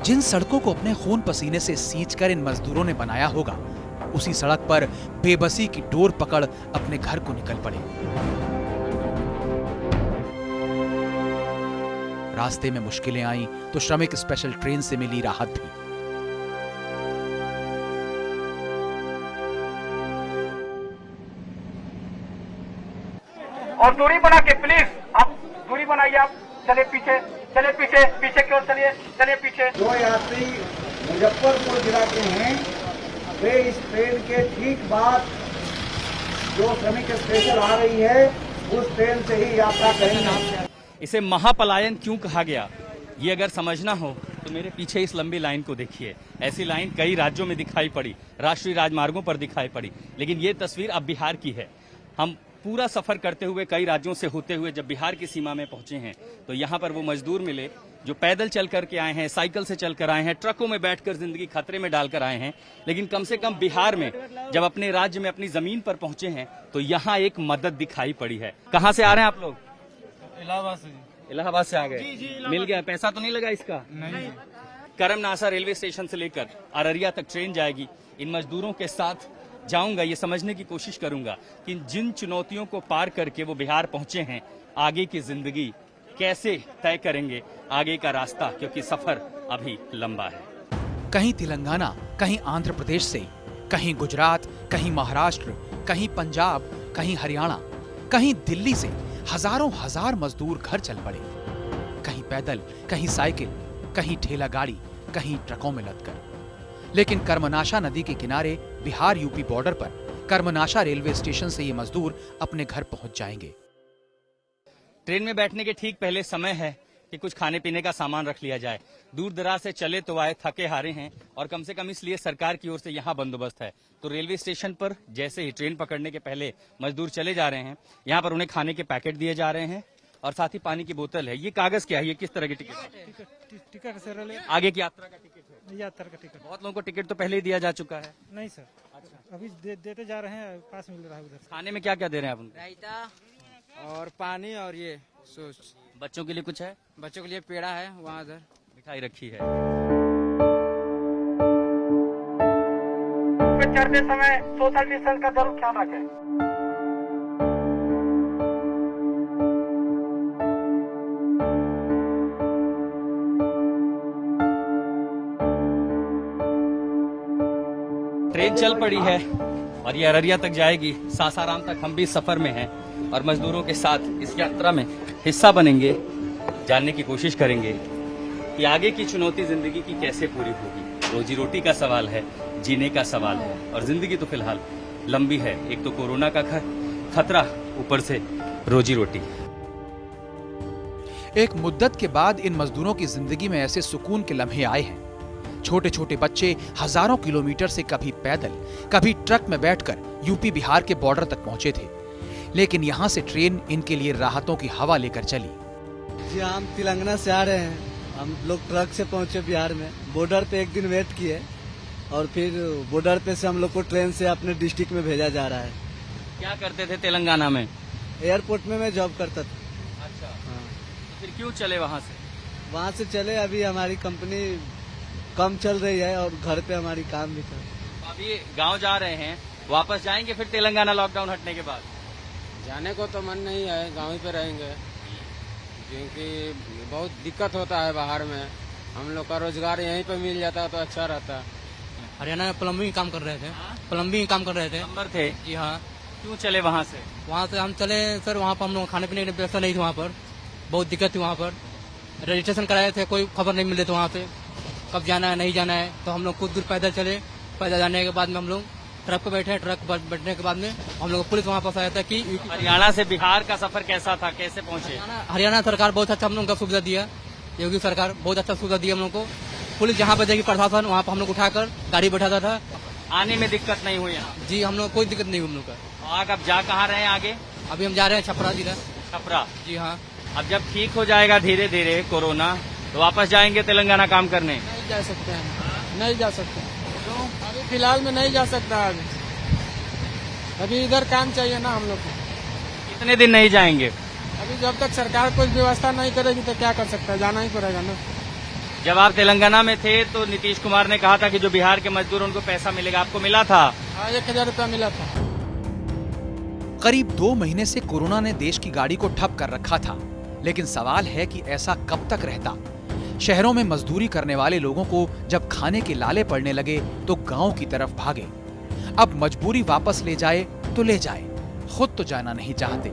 जिन सड़कों को अपने खून पसीने से सींचकर इन मजदूरों ने बनाया होगा, उसी सड़क पर बेबसी की डोर पकड़ अपने घर को निकल पड़े। रास्ते में मुश्किलें आईं तो श्रमिक स्पेशल ट्रेन से मिली राहत भी। और दूरी बना के प्लीज आप दूरी बनाइए। आप चले पीछे, चले पीछे, पीछे की ओर चलिए, चलिए पीछे। जो यात्री मुजफ्फरपुर जिला के हैं वे इस ट्रेन के ठीक बाद जो श्रमिक स्पेशल आ रही है उस ट्रेन से ही यात्रा करेंगे। इसे महापलायन क्यों कहा गया, ये अगर समझना हो तो मेरे पीछे इस लंबी लाइन को देखिए। ऐसी लाइन कई राज्यों में दिखाई पड़ी, राष्ट्रीय राजमार्गों पर दिखाई पड़ी, लेकिन ये तस्वीर अब बिहार की है। हम पूरा सफर करते हुए कई राज्यों से होते हुए जब बिहार की सीमा में पहुंचे हैं तो यहाँ पर वो मजदूर मिले जो पैदल चल करके आए हैं, साइकिल से चलकर आए हैं, ट्रकों में बैठकर जिंदगी खतरे में डालकर आए हैं, लेकिन कम से कम बिहार में जब अपने राज्य में अपनी जमीन पर पहुंचे हैं तो यहाँ एक मदद दिखाई पड़ी है। कहाँ से आ रहे हैं आप लोग? इलाहाबाद से। इलाहाबाद से आ गए। मिल गया? पैसा तो नहीं लगा इसका? नहीं। करमनासा रेलवे स्टेशन से लेकर अररिया तक ट्रेन जाएगी। इन मजदूरों के साथ जाऊंगा, ये समझने की कोशिश करूंगा कि जिन चुनौतियों को पार करके वो बिहार पहुंचे हैं, आगे की जिंदगी कैसे तय करेंगे, आगे का रास्ता, क्योंकि सफर अभी लंबा है। कहीं तेलंगाना, कहीं आंध्र प्रदेश से, कहीं गुजरात, कहीं महाराष्ट्र, कहीं पंजाब, कहीं हरियाणा, कहीं दिल्ली से हजारों हजार मजदूर घर चल पड़े। कहीं पैदल, कहीं साइकिल, कहीं ठेला गाड़ी, कहीं ट्रकों में लदकर। लेकिन कर्मनाशा नदी के किनारे बिहार यूपी बॉर्डर पर कर्मनाशा रेलवे स्टेशन से ये मजदूर अपने घर पहुंच जाएंगे। ट्रेन में बैठने के ठीक पहले समय है कि कुछ खाने पीने का सामान रख लिया जाए। दूर दराज से चले तो आए, थके हारे हैं और कम से कम इसलिए सरकार की ओर से यहाँ बंदोबस्त है। तो रेलवे स्टेशन पर जैसे ही ट्रेन पकड़ने के पहले मजदूर चले जा रहे हैं, यहाँ पर उन्हें खाने के पैकेट दिए जा रहे हैं और साथ ही पानी की बोतल है। ये कागज क्या है, ये किस तरह की टिकट है? टिकट सर, आगे की यात्रा का टिकट है? यात्रा का टिकट। बहुत लोगों को टिकट तो पहले ही दिया जा चुका है। नहीं सर, अभी देते जा रहे हैं, पास मिल रहा है उधर। खाने में क्या क्या दे रहे हैं आप उनको? रायता और पानी और ये सॉस। बच्चों के लिए कुछ है? बच्चों के लिए पेड़ा है, वहाँ उधर मिठाई रखी है। चढ़ते समय सोशल डिस्टेंस का जरूर ख्याल रखें। ट्रेन चल पड़ी है और ये अररिया तक जाएगी। सासाराम तक हम भी सफर में हैं और मजदूरों के साथ इस यात्रा में हिस्सा बनेंगे। जानने की कोशिश करेंगे कि आगे की चुनौती जिंदगी की कैसे पूरी होगी। रोजी रोटी का सवाल है, जीने का सवाल है और जिंदगी तो फिलहाल लंबी है। एक तो कोरोना का खतरा, ऊपर से रोजी रोटी। एक मुद्दत के बाद इन मजदूरों की जिंदगी में ऐसे सुकून के लम्हे आए हैं। छोटे छोटे बच्चे हजारों किलोमीटर से कभी पैदल, कभी ट्रक में बैठकर यूपी बिहार के बॉर्डर तक पहुंचे थे, लेकिन यहां से ट्रेन इनके लिए राहतों की हवा लेकर चली। जी, हम तेलंगाना से आ रहे हैं। हम लोग ट्रक से पहुंचे बिहार में। बॉर्डर पे एक दिन वेट किए और फिर बॉर्डर पे से हम लोग को ट्रेन से अपने डिस्ट्रिक्ट में भेजा जा रहा है। क्या करते थे तेलंगाना में? एयरपोर्ट में मैं जॉब करता था। अच्छा, हाँ। फिर क्यों चले वहाँ से? वहाँ से चले, अभी हमारी कंपनी कम चल रही है और घर पे हमारी काम भी था। अभी गांव जा रहे हैं, वापस जाएंगे फिर तेलंगाना लॉकडाउन हटने के बाद? जाने को तो मन नहीं है, गाँव ही पे रहेंगे, क्योंकि बहुत दिक्कत होता है बाहर में। हम लोग का रोजगार यहीं पे मिल जाता तो अच्छा रहता। हरियाणा में प्लम्बिंग काम कर रहे थे। प्लम्बिंग काम कर रहे थे। नंबर थे? जी हाँ। क्यों चले वहाँ से? वहाँ से हम चले सर, वहाँ पर हम लोग खाने पीने की व्यवस्था नहीं थी, वहाँ पर बहुत दिक्कत थी। वहाँ पर रजिस्ट्रेशन कराए थे, कोई खबर नहीं मिल रही थी वहाँ पे कब जाना है नहीं जाना है। तो हम लोग कुछ दूर पैदल चले। पैदल जाने के बाद में हम लोग ट्रक पे बैठे। ट्रक पर बैठने के बाद में हम लोग पुलिस वहाँ पास आया था कि हरियाणा से बिहार का सफर कैसा था, कैसे पहुँचे? हरियाणा सरकार बहुत अच्छा हम लोग का सुविधा दिया। योगी सरकार बहुत अच्छा सुविधा दिया हम लोग को। पुलिस जहाँ पर जाएगी, प्रशासन वहाँ पर हम लोग उठाकर गाड़ी बैठाता था। आने में दिक्कत नहीं हुई यहाँ? जी, हम लोग कोई दिक्कत नहीं हुई हम लोग का। आग अब जा कहाँ रहे हैं आगे? अभी हम जा रहे हैं छपरा जिला। छपरा? जी हाँ। अब जब ठीक हो जाएगा धीरे धीरे कोरोना, तो वापस जाएंगे तेलंगाना काम करने? नहीं जा सकते हैं, नहीं जा सकते। तो अभी फिलहाल में नहीं जा सकता। अभी इधर काम चाहिए ना हम लोग को। कितने दिन नहीं जाएंगे? अभी जब तक सरकार कुछ व्यवस्था नहीं करेगी तो क्या कर सकता है, जाना ही पड़ेगा ना। जब आप तेलंगाना में थे तो नीतीश कुमार ने कहा था कि जो बिहार के मजदूर उनको पैसा मिलेगा, आपको मिला था? हाँ, 1000 रुपया मिला था। करीब 2 महीने से कोरोना ने देश की गाड़ी को ठप कर रखा था, लेकिन सवाल है कि ऐसा कब तक रहता। शहरों में मजदूरी करने वाले लोगों को जब खाने के लाले पड़ने लगे तो गांव की तरफ भागे। अब मजबूरी वापस ले जाए तो ले जाए, खुद तो जाना नहीं चाहते।